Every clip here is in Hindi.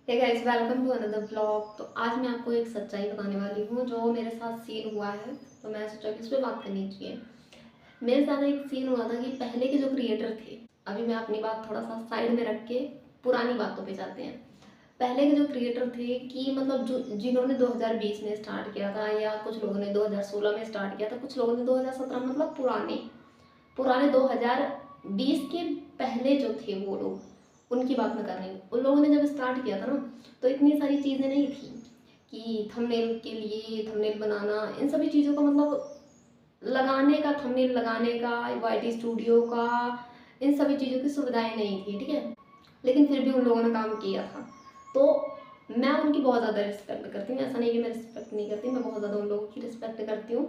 Hey guys, welcome to another blog. तो आज मैं आपको एक सच्चाई बताने वाली हूँ जो मेरे साथ सीन हुआ है। तो मैं सोचा कि इस पर बात करनी चाहिए। मेरे साथ एक सीन हुआ था कि पहले के जो क्रिएटर थे, अभी मैं अपनी बात थोड़ा सा साइड में रख के पुरानी बातों पे जाते हैं। पहले के जो क्रिएटर थे कि मतलब जो जिन्होंने 2020 में स्टार्ट किया था, या कुछ लोगों ने 2016 में स्टार्ट किया था, कुछ लोगों ने 2017, मतलब पुराने पुराने 2020 के पहले जो थे वो लोग, उनकी बात मैं कर रही हूँ। उन लोगों ने जब स्टार्ट किया था ना, तो इतनी सारी चीज़ें नहीं थी कि थंबनेल के लिए थंबनेल बनाना, इन सभी चीज़ों का मतलब लगाने का, थंबनेल लगाने का, वाईटी स्टूडियो का, इन सभी चीज़ों की सुविधाएं नहीं थी, ठीक है। लेकिन फिर भी उन लोगों ने काम किया था। तो मैं उनकी बहुत ज़्यादा रिस्पेक्ट करती हूँ। ऐसा नहीं कि मैं रिस्पेक्ट नहीं करती, मैं बहुत ज़्यादा उन लोगों की रिस्पेक्ट करती हूँ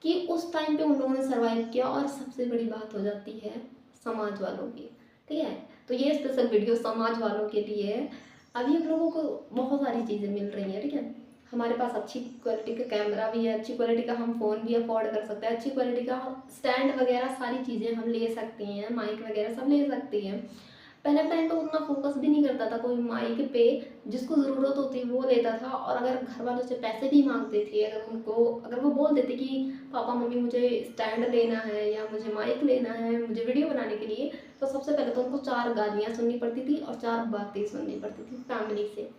कि उस टाइम पे उन लोगों ने सर्वाइव किया। और सबसे बड़ी बात हो जाती है समाज वालों की, ठीक है। तो ये स्पेशल वीडियो समाज वालों के लिए है। अभी हम लोगों को बहुत सारी चीज़ें मिल रही हैं, ठीक है। हमारे पास अच्छी क्वालिटी का कैमरा भी है, अच्छी क्वालिटी का हम फ़ोन भी अफोर्ड कर सकते हैं, अच्छी क्वालिटी का स्टैंड वगैरह सारी चीज़ें हम ले सकते हैं, माइक वगैरह सब ले सकते हैं। पहले टाइम पे उतना फोकस भी नहीं करता था कोई माइक पे। जिसको ज़रूरत होती वो लेता था। और अगर घर वालों से पैसे भी मांगते थे, अगर वो बोल देते कि पापा मम्मी मुझे स्टैंड लेना है या मुझे माइक लेना है मुझे वीडियो बनाने के लिए, तो सबसे पहले तो उनको 4 गालियाँ सुननी पड़ती थी और 4 बातें सुननी पड़ती थी फैमिली से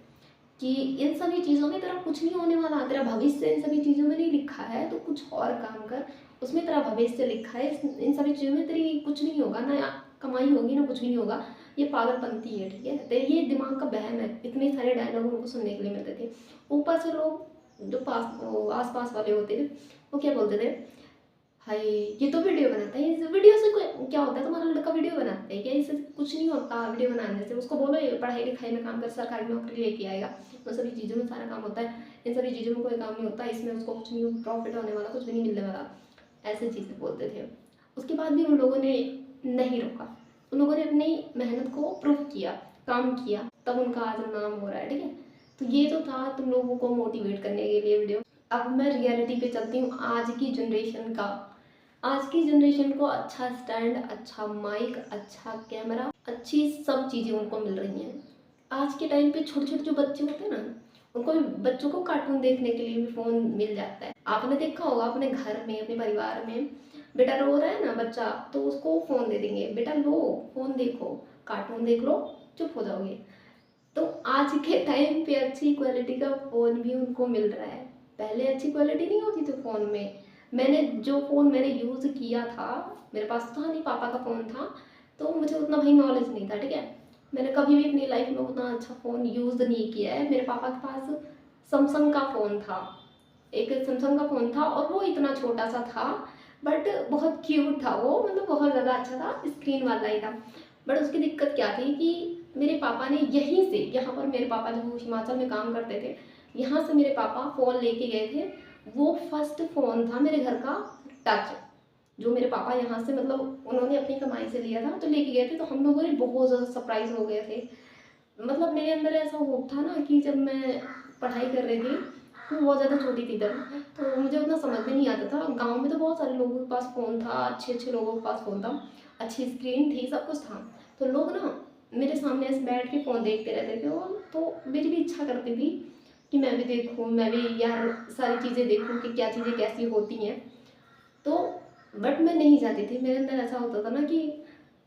कि इन सभी चीज़ों में तेरा कुछ नहीं होने वाला, तेरा भविष्य इन सभी चीज़ों में नहीं लिखा है, तो कुछ और काम कर, उसमें तेरा भविष्य लिखा है। इन सभी चीज़ों में तेरी कुछ नहीं होगा, ना कमाई होगी ना कुछ भी नहीं होगा। ये पागलपंती है, ठीक है। तेरे ये दिमाग का बहम है। इतने सारे डायलॉग उनको सुनने के लिए मिलते थे। ऊपर से लोग जो आस पास वाले होते थे, वो क्या बोलते थे, हाय ये तो वीडियो बनाता है, इस वीडियो से कोई क्या होता है, तुम्हारा लड़का वीडियो बनाता है क्या, इससे कुछ नहीं होता वीडियो बनाने से। उसको बोलो ये पढ़ाई लिखाई में काम कर, सरकारी नौकरी लेके आएगा। उन सभी चीज़ों में सारा काम होता है, इन सभी चीज़ों में कोई काम नहीं होता, इसमें उसको कुछ नहीं प्रॉफिट होने वाला, कुछ भी नहीं मिलने वाला। ऐसे चीज़ें बोलते थे। उसके बाद भी उन लोगों ने नहीं रोका। उन लोगों ने अपनी मेहनत को प्रूव किया, काम किया, तब उनका आज नाम हो रहा है, ठीक है। तो ये तो था तुम लोगों को मोटिवेट करने के लिए वीडियो। अब मैं रियलिटी पे चलती हूँ आज की जनरेशन का। आज की जनरेशन को अच्छा स्टैंड, अच्छा माइक, अच्छा कैमरा, अच्छी सब चीज़ें उनको मिल रही हैं। आज के टाइम पे छोटे छोटे जो बच्चे होते हैं ना, उनको भी, बच्चों को कार्टून देखने के लिए भी फ़ोन मिल जाता है। आपने देखा होगा अपने घर में, अपने परिवार में, बेटा रो रहा है ना बच्चा, तो उसको फ़ोन दे देंगे, बेटा लो फ़ोन देखो, कार्टून देख लो, चुप हो जाओगे। तो आज के टाइम पे अच्छी क्वालिटी का फ़ोन भी उनको मिल रहा है। पहले अच्छी क्वालिटी नहीं होती थी फ़ोन में। जो फ़ोन मैंने यूज़ किया था, मेरे पास तो था नहीं, पापा का फ़ोन था, तो मुझे उतना भाई नॉलेज नहीं था, ठीक है। मैंने कभी भी अपनी लाइफ में उतना अच्छा फ़ोन यूज़ नहीं किया है। मेरे पापा के पास सैमसंग का फ़ोन था, एक सैमसंग का फ़ोन था, और वो इतना छोटा सा था, बट बहुत क्यूट था वो, मतलब बहुत ज़्यादा अच्छा था, स्क्रीन वाला ही था। बट उसकी दिक्कत क्या थी कि मेरे पापा ने यहीं से, यहाँ पर मेरे पापा जो हिमाचल में काम करते थे, यहाँ से मेरे पापा फ़ोन लेके गए थे। वो फर्स्ट फ़ोन था मेरे घर का टच, जो मेरे पापा यहाँ से, मतलब उन्होंने अपनी कमाई से लिया था, तो लेके गए थे। तो हम लोगों ने बहुत ज़्यादा सरप्राइज हो गए थे। मतलब मेरे अंदर ऐसा होप था ना कि जब मैं पढ़ाई कर रही थी, मैं बहुत ज़्यादा छोटी थी तब, तो मुझे उतना समझ में नहीं आता था। गांव में तो बहुत सारे लोगों के पास फ़ोन था, अच्छे अच्छे लोगों के पास फ़ोन था, अच्छी स्क्रीन थी, सब कुछ था। तो लोग ना मेरे सामने ऐसे बैठ के फ़ोन देखते रहते थे, और तो मेरी भी इच्छा करती थी कि मैं भी देखूँ, मैं भी यार सारी चीज़ें देखूँ कि क्या चीज़ें कैसी होती हैं। तो बट मैं नहीं चाहती थी। मेरे अंदर ऐसा होता था ना कि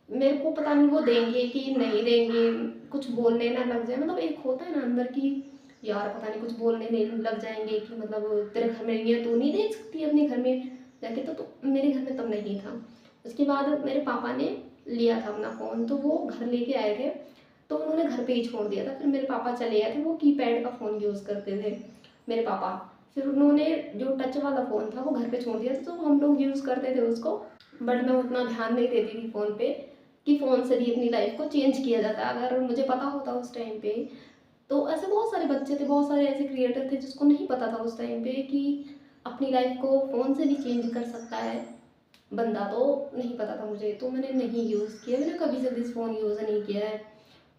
मेरे को पता नहीं वो देंगे कि नहीं देंगे, कुछ बोलने ना लग जाए, मतलब एक होता है ना अंदर की, यार पता नहीं कुछ बोलने नहीं लग जाएंगे कि मतलब तेरे घर में नहीं है, तू नहीं देख सकती अपने घर में जाके। तो मेरे घर में तब नहीं था। उसके बाद मेरे पापा ने लिया था अपना फ़ोन, तो वो घर लेके आए थे, तो उन्होंने घर पे ही छोड़ दिया था। फिर मेरे पापा चले आए थे, वो कीपैड का फ़ोन यूज़ करते थे मेरे पापा। फिर उन्होंने जो टच वाला फ़ोन था वो घर पे छोड़ दिया था, तो हम लोग यूज़ करते थे उसको। बट मैं उतना ध्यान नहीं देती थी फ़ोन पे कि फ़ोन से भी अपनी लाइफ को चेंज किया जाता है। अगर मुझे पता होता उस टाइम पे, तो ऐसे बहुत सारे बच्चे थे, बहुत सारे ऐसे क्रिएटर थे जिसको नहीं पता था उस टाइम पे कि अपनी लाइफ को फ़ोन से भी चेंज कर सकता है बंदा। तो नहीं पता था मुझे, तो मैंने नहीं यूज़ किया, मैंने कभी से भी फ़ोन यूज़ नहीं किया है।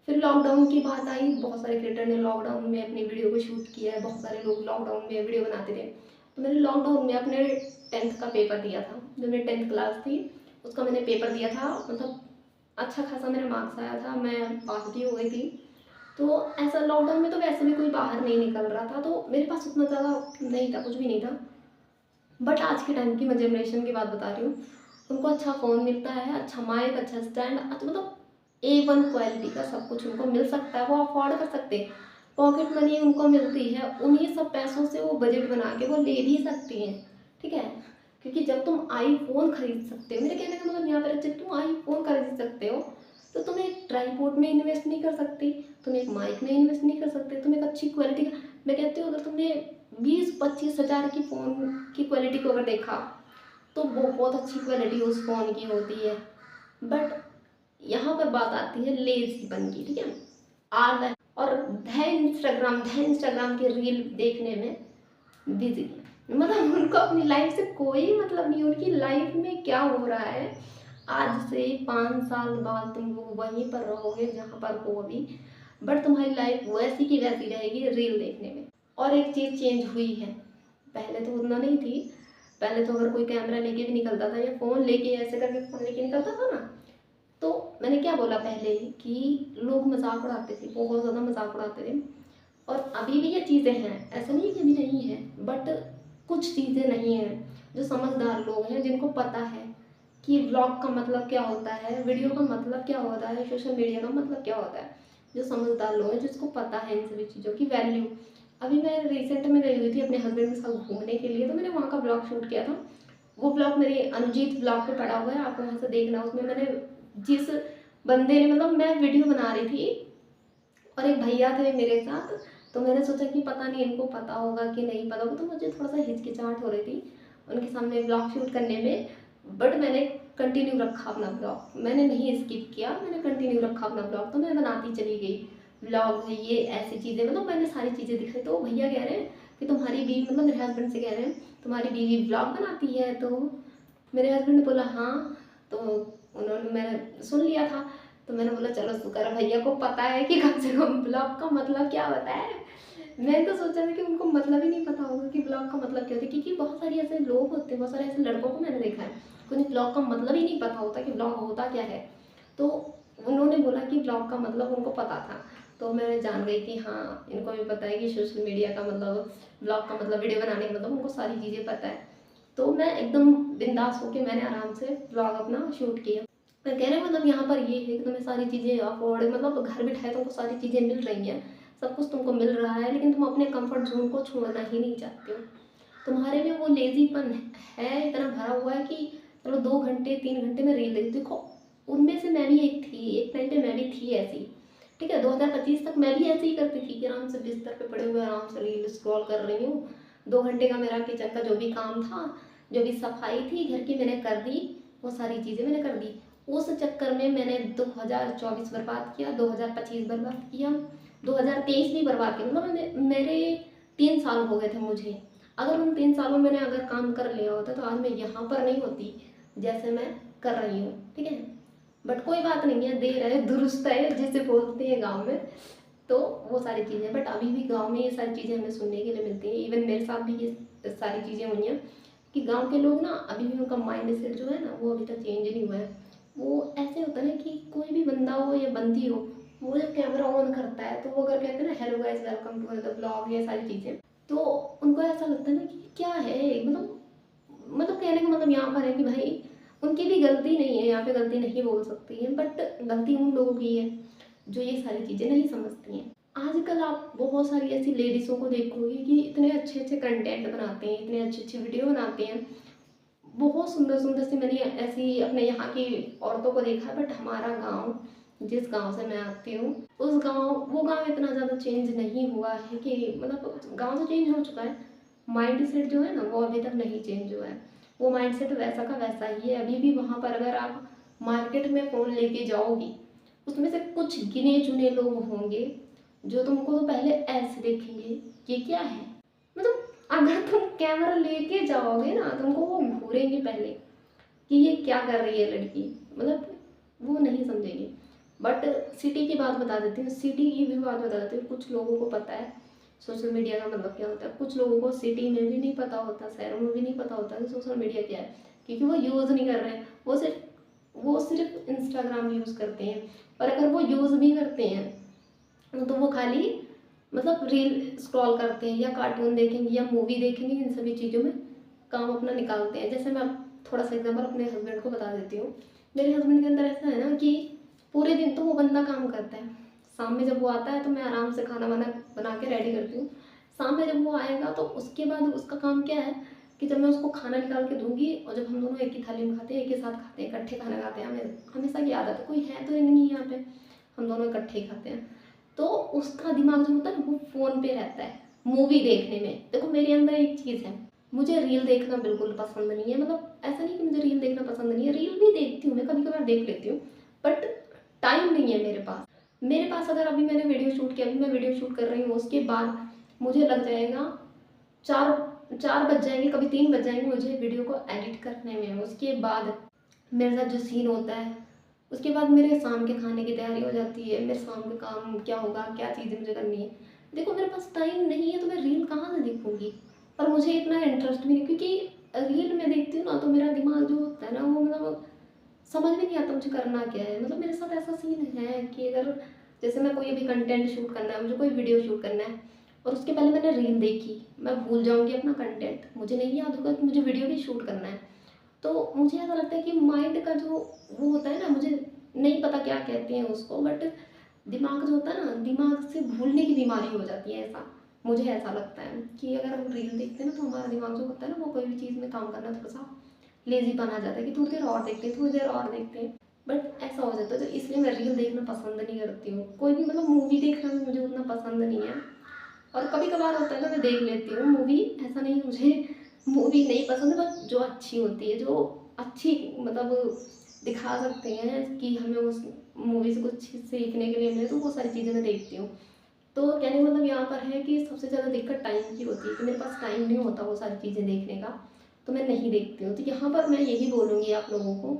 फिर लॉकडाउन की बात आई, बहुत सारे क्रिएटर ने लॉकडाउन में अपनी वीडियो को शूट किया है, बहुत सारे लोग लॉकडाउन में वीडियो बनाते थे। तो मैंने लॉकडाउन में अपने 10th का पेपर दिया था, जो मेरी 10th क्लास थी उसका मैंने पेपर दिया था। मतलब अच्छा खासा मेरा मार्क्स आया था, मैं पास भी हो गई थी। तो ऐसा लॉकडाउन में तो वैसे भी कोई बाहर नहीं निकल रहा था, तो मेरे पास उतना ज़्यादा नहीं था, कुछ भी नहीं था। बट आज के टाइम की मैं जनरेशन की बात बता रही हूँ, उनको अच्छा फ़ोन मिलता है, अच्छा माइक, अच्छा स्टैंड, अच्छा मतलब A1 क्वालिटी का सब कुछ उनको मिल सकता है, वो अफोर्ड कर सकते हैं। पॉकेट मनी उनको मिलती है, उन्हीं सब पैसों से वो बजट बना के वो ले भी सकती हैं, ठीक है। क्योंकि जब तुम आईफोन खरीद सकते हो, मेरे कहने का मतलब यहाँ पर है, जब तुम आईफोन खरीद सकते हो तो तुम एक ट्राईपोड में इन्वेस्ट नहीं कर सकती, तुम एक माइक में इन्वेस्ट नहीं कर सकते, तुम एक अच्छी क्वालिटी का, मैं कहती हूँ अगर तुमने 20-25 हज़ार की फ़ोन की क्वालिटी को अगर देखा तो बहुत अच्छी क्वालिटी उस फ़ोन की होती है। बट यहाँ पर बात आती है लेज़ीपन की, ठीक है। आलस और ध इंस्टाग्राम के रील देखने में बिजी है, मतलब उनको अपनी लाइफ से कोई मतलब नहीं, उनकी लाइफ में क्या हो रहा है। आज से 5 साल बाद तुम लोग वहीं पर रहोगे जहाँ पर हो अभी, बट तुम्हारी लाइफ वैसी की वैसी रहेगी रील देखने में। और एक चीज़ चेंज हुई है, पहले तो उतना नहीं थी। पहले तो अगर कोई कैमरा लेके भी निकलता था या फ़ोन लेके ऐसे करके फ़ोन लेके निकलता था ना, तो मैंने क्या बोला पहले ही कि लोग मजाक उड़ाते थे, बहुत ज़्यादा मजाक उड़ाते थे। और अभी भी ये चीज़ें हैं, ऐसा नहीं है कि अभी नहीं है, बट कुछ चीज़ें नहीं हैं। जो समझदार लोग हैं, जिनको पता है कि व्लॉग का मतलब क्या होता है, वीडियो का मतलब क्या होता है, सोशल मीडिया का मतलब क्या होता है, जो समझदार लोग हैं, जिसको पता है इन सभी चीज़ों की वैल्यू। अभी मैं रिसेंट में गई हुई थी अपने हस्बैंड के साथ घूमने के लिए, तो मैंने वहाँ का ब्लॉग शूट किया था। वो ब्लॉग मेरे अनुजीत ब्लॉग पे पड़ा हुआ है, आप वहाँ से देखना। उसमें मैंने जिस बंदे ने, मतलब मैं वीडियो बना रही थी और एक भैया थे मेरे साथ, तो मैंने सोचा कि पता नहीं इनको पता होगा कि नहीं पता होगा, तो मुझे थोड़ा सा हिचकिचाहट हो रही थी उनके सामने ब्लॉग शूट करने में। बट मैंने कंटिन्यू रखा अपना ब्लॉग, मैंने नहीं स्किप किया, मैंने कंटिन्यू रखा अपना ब्लॉग, तो मैं बनाती चली गई ब्लॉग। ये ऐसी चीज़ें, मतलब मैंने सारी चीज़ें दिखाई। तो भैया कह रहे हैं कि तुम्हारी बीवी, मतलब मेरे हस्बैंड से कह रहे हैं, तुम्हारी बीवी ब्लॉग बनाती है? तो मेरे हस्बैंड ने बोला हाँ। तो उन्होंने, मैंने सुन लिया था, तो मैंने बोला चलो शुक्र है भैया को पता है कि कम से कम ब्लॉग का मतलब क्या होता है। मैंने तो सोचा था कि उनको मतलब ही नहीं पता होगा कि ब्लॉग का मतलब क्या होता है, क्योंकि बहुत सारे ऐसे लोग होते हैं, बहुत सारे ऐसे लड़कों को मैंने देखा है कि उन्हें ब्लॉग का मतलब ही नहीं पता होता कि ब्लॉग होता क्या है। तो उन्होंने बोला कि ब्लॉग का मतलब उनको पता था, तो मैं जान गई कि हाँ इनको भी पता है कि सोशल मीडिया का मतलब, ब्लॉग का मतलब, वीडियो बनाने का मतलब, उनको सारी चीज़ें पता है। तो मैं एकदम बिंदास होकर मैंने आराम से ब्लॉग अपना शूट किया। मैं कह रहे मतलब यहाँ पर ये है कि तुम्हें सारी चीज़ें अफोर्ड, मतलब घर बिठाए तुमको सारी चीज़ें मिल रही हैं, सब कुछ तुमको मिल रहा है, लेकिन तुम अपने कंफर्ट जोन को छोड़ना ही नहीं चाहते हो। तुम्हारे में वो लेजीपन है इतना भरा हुआ है कि चलो 2 घंटे 3 घंटे में रील देखो। उनमें से मैं भी एक थी, एक टाइम पे मैं भी थी ऐसी, ठीक है। 2025 तक मैं भी ऐसे ही करती थी कि आराम से बिस्तर पे पड़े हुए आराम से रील स्क्रॉल कर रही हूँ। 2 घंटे का मेरा किचन का जो भी काम था, जो भी सफाई थी घर की, मैंने कर दी, वो सारी चीज़ें मैंने कर दी। उस चक्कर में मैंने 2024 बर्बाद किया, 2025 बर्बाद किया, 2023 भी बर्बाद किया। मतलब मेरे 3 साल हो गए थे मुझे। अगर उन 3 सालों में मैंने अगर काम कर लिया होता तो आज मैं यहाँ पर नहीं होती जैसे मैं कर रही हूँ, ठीक है। बट कोई बात नहीं है, देर है दुरुस्त है जिसे बोलते हैं गाँव में। तो वो सारी चीज़ें, बट अभी भी गांव में ये सारी चीज़ें हमें सुनने के लिए मिलती हैं। इवन मेरे साथ भी ये सारी चीज़ें हुई हैं कि गांव के लोग ना, अभी भी उनका माइंड सेट जो है ना, वो अभी तक चेंज नहीं हुआ है। वो ऐसे होता है कि कोई भी बंदा हो या बंदी हो, वो जब कैमरा ऑन करता है तो वो अगर कहते हैं ना hello guys welcome to the blog, ये सारी चीज़ें, तो उनको ऐसा लगता है ना कि क्या है, मतलब कहने का मतलब यहाँ पर है कि भाई उनकी भी गलती नहीं है, यहाँ पे गलती नहीं बोल सकती है, बट गलती उन लोगों की है जो ये सारी चीज़ें नहीं समझती हैं। आजकल आप बहुत सारी ऐसी लेडीज़ों को देखोगे कि इतने अच्छे अच्छे कंटेंट बनाते हैं, इतने अच्छे अच्छे वीडियो बनाते हैं, बहुत सुंदर सुंदर सी। मैंने ऐसी अपने यहाँ की औरतों को देखा है, बट हमारा गांव, जिस गांव से मैं आती हूँ, उस गांव, वो गांव इतना ज़्यादा चेंज नहीं हुआ है कि, मतलब गांव तो चेंज हो चुका है, माइंड सेट जो है ना वो अभी तक नहीं चेंज हुआ है। वो माइंड सेट वैसा का वैसा ही है अभी भी। वहाँ पर अगर आप मार्केट में फ़ोन लेके जाओगी, उसमें से कुछ गिने चुने लोग होंगे जो तुमको तो पहले ऐसे देखेंगे, ये क्या है, मतलब अगर तुम कैमरा लेके जाओगे ना, तुमको वो घूरेंगे पहले कि ये क्या कर रही है लड़की, मतलब वो नहीं समझेंगे। बट सिटी की बात बता देती हूँ, सिटी की भी बात बता देती हूँ। कुछ लोगों को पता है सोशल मीडिया का मतलब क्या होता है, कुछ लोगों को सिटी में भी नहीं पता होता, शहरों में भी नहीं पता होता कि सोशल मीडिया क्या है, क्योंकि वो यूज़ नहीं कर रहे हैं। वो सिर्फ इंस्टाग्राम यूज़ करते हैं। और अगर वो यूज़ भी करते हैं तो वो खाली मतलब रील स्क्रॉल करते हैं या कार्टून देखेंगे या मूवी देखेंगे, इन सभी चीज़ों में काम अपना निकालते हैं। जैसे मैं थोड़ा सा एग्जाम्पल अपने हस्बैंड को बता देती हूँ। मेरे हस्बैंड के अंदर ऐसा है ना कि पूरे दिन तो वो बंदा काम करता है, शाम में जब वो आता है तो मैं आराम से खाना वाना बना के रेडी करती हूँ। शाम में जब वो आएगा तो उसके बाद उसका काम क्या है कि जब मैं उसको खाना निकाल के दूंगी और जब हम दोनों एक ही थाली में खाते हैं, एक ही साथ खाते हैं, इकट्ठे खाना खाते हैं, हमें हमेशा की आदत है, कोई है तो नहीं यहाँ पे, हम दोनों इकट्ठे ही खाते हैं। तो उसका दिमाग जो होता है ना वो फ़ोन पे रहता है मूवी देखने में। देखो मेरे अंदर एक चीज़ है, मुझे रील देखना बिल्कुल पसंद नहीं है। मतलब ऐसा नहीं कि मुझे रील देखना पसंद नहीं है, रील भी देखती हूँ मैं, कभी कभार देख लेती हूँ, बट टाइम नहीं है मेरे पास। मेरे पास अगर अभी मैंने वीडियो शूट किया, अभी मैं वीडियो शूट कर रही हूँ, उसके बाद मुझे लग जाएगा 4 बज जाएंगे, कभी 3 बज जाएंगे मुझे वीडियो को एडिट करने में। उसके बाद मेरे साथ जो सीन होता है, उसके बाद मेरे शाम के खाने की तैयारी हो जाती है, मेरे शाम का काम क्या होगा, क्या चीज़ें मुझे करनी है। देखो मेरे पास टाइम नहीं है तो मैं रील कहाँ से देखूँगी। और मुझे इतना इंटरेस्ट भी नहीं, क्योंकि रील में देखती हूँ ना तो मेरा दिमाग जो होता है ना वो मतलब समझ में नहीं आता मुझे करना क्या है। मतलब मेरे साथ ऐसा सीन है कि अगर जैसे मैं कोई अभी कंटेंट शूट करना है, मुझे कोई वीडियो शूट करना है और उसके पहले मैंने रील देखी, मैं भूल जाऊँगी अपना कंटेंट, मुझे नहीं याद होगा कि मुझे वीडियो भी शूट करना है। तो मुझे ऐसा लगता है कि माइंड का जो वो होता है ना, मुझे नहीं पता क्या कहते हैं उसको, बट दिमाग जो होता है ना, दिमाग से भूलने की बीमारी हो जाती है। ऐसा मुझे ऐसा लगता है कि अगर हम रील देखते हैं ना तो हमारा दिमाग जो होता है ना वो कोई भी चीज़ में काम करना थोड़ा सा लेजीपन आ जाता है कि थोड़ी देर और देखते हैं, थोड़ी देर और देखते हैं, बट ऐसा हो जाता है। तो इसलिए मैं रील देखना पसंद नहीं करती हूँ। कोई भी मतलब मूवी देखना भी मुझे उतना पसंद नहीं है। और कभी कभार होता है तो मैं देख लेती हूँ मूवी, ऐसा नहीं मुझे मूवी नहीं पसंद है, बस जो अच्छी होती है, जो अच्छी मतलब दिखा सकते हैं कि हमें उस मूवी से कुछ सीखने के लिए मिले, तो वो सारी चीज़ें मैं देखती हूँ। तो कहने का मतलब यहाँ पर है कि सबसे ज़्यादा दिक्कत टाइम की होती है कि मेरे पास टाइम नहीं होता वो सारी चीज़ें देखने का, तो मैं नहीं देखती हूँ। तो यहाँ पर मैं यही बोलूँगी आप लोगों को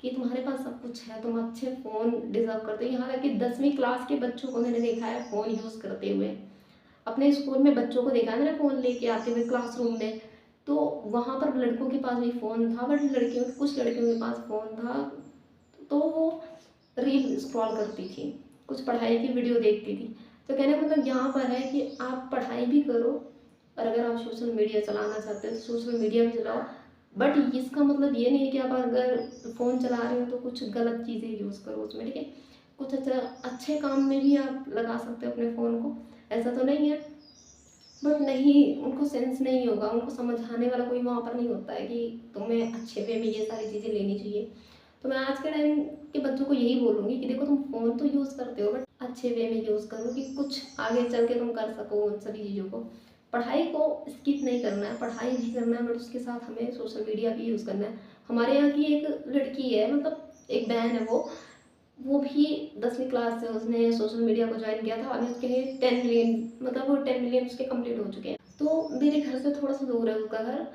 कि तुम्हारे पास सब कुछ है, तुम अच्छे फ़ोन डिज़र्व करते हो। यहाँ तक कि 10वीं क्लास के बच्चों को मैंने देखा है फ़ोन यूज़ करते हुए। अपने स्कूल में बच्चों को देखा है मैंने फ़ोन लेके आते हुए क्लासरूम में। तो वहाँ पर लड़कों के पास भी फ़ोन था, बट लड़कियों कुछ लड़कियों के पास फ़ोन था, तो वो रील स्क्रॉल करती थी, कुछ पढ़ाई की वीडियो देखती थी। तो कहने का मतलब यहाँ पर है कि आप पढ़ाई भी करो और अगर आप सोशल मीडिया चलाना चाहते हो तो सोशल मीडिया भी चलाओ, बट इसका मतलब ये नहीं है कि आप अगर फ़ोन चला रहे हो तो कुछ गलत चीज़ें यूज़ करो उसमें, ठीक है। कुछ अच्छा अच्छे काम में भी आप लगा सकते हो अपने फ़ोन को, ऐसा तो नहीं है। बट नहीं, उनको सेंस नहीं होगा, उनको समझाने वाला कोई वहाँ पर नहीं होता है कि तुम्हें अच्छे वे में ये सारी चीज़ें लेनी चाहिए। तो मैं आज के टाइम के बच्चों को यही बोलूँगी कि देखो तुम फ़ोन तो यूज़ करते हो, बट अच्छे वे में यूज़ करो कि कुछ आगे चल के तुम कर सको उन सभी चीज़ों को। पढ़ाई को स्किप नहीं करना है, पढ़ाई भी करना है, बट उसके साथ हमें सोशल मीडिया भी यूज़ करना है। हमारे यहाँ की एक लड़की है, मतलब एक बहन है, वो भी 10वीं क्लास से उसने सोशल मीडिया को ज्वाइन किया था। अभी उसके 10 मिलियन, मतलब वो 10 मिलियन उसके कंप्लीट हो चुके हैं। तो मेरे घर से थोड़ा सा दूर है उसका घर।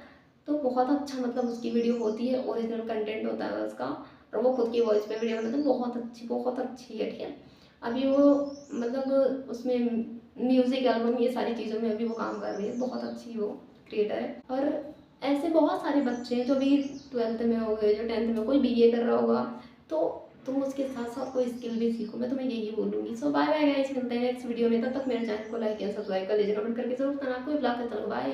तो बहुत अच्छा मतलब उसकी वीडियो होती है, ओरिजिनल कंटेंट होता है उसका, और वो खुद की वॉइस पे वीडियो बनाते हैं, बहुत अच्छी है, ठीक है। अभी वो मतलब उसमें म्यूज़िक एल्बम ये सारी चीज़ों में अभी वो काम कर रही है, बहुत अच्छी वो क्रिएटर है। और ऐसे बहुत सारे बच्चे हैं जो भी 12th में हो गए, जो 10th में, कोई बीए कर रहा होगा, तो तुम उसके साथ साथ कोई स्किल भी सीखो, मैं तुम्हें यही बोलूँगी। सो बाय बाय गाइस, मिलते हैं नेक्स्ट वीडियो में। तब तक मेरे चैनल को लाइक एंड सब्सक्राइब कर लीजिए, कमेंट करके जरूर बताना आपको ब्लॉग कैसा लगा। बाय।